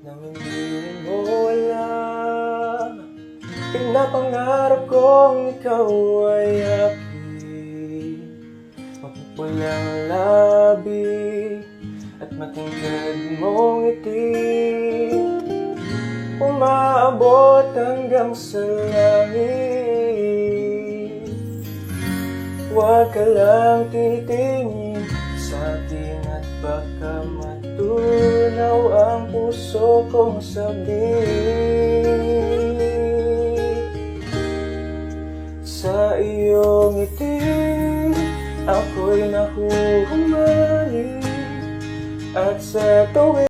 nang hindi mo alam. Pinapangarap kong ikaw ay aking mapupulang labi at matingkad mong ngiti, umaabot hanggang sa langit. Huwag ka lang titingin sa'kin at baka matunaw ang puso kong sabik. Sa iyong ngiti ako'y nahuhumalik, at sa tuwing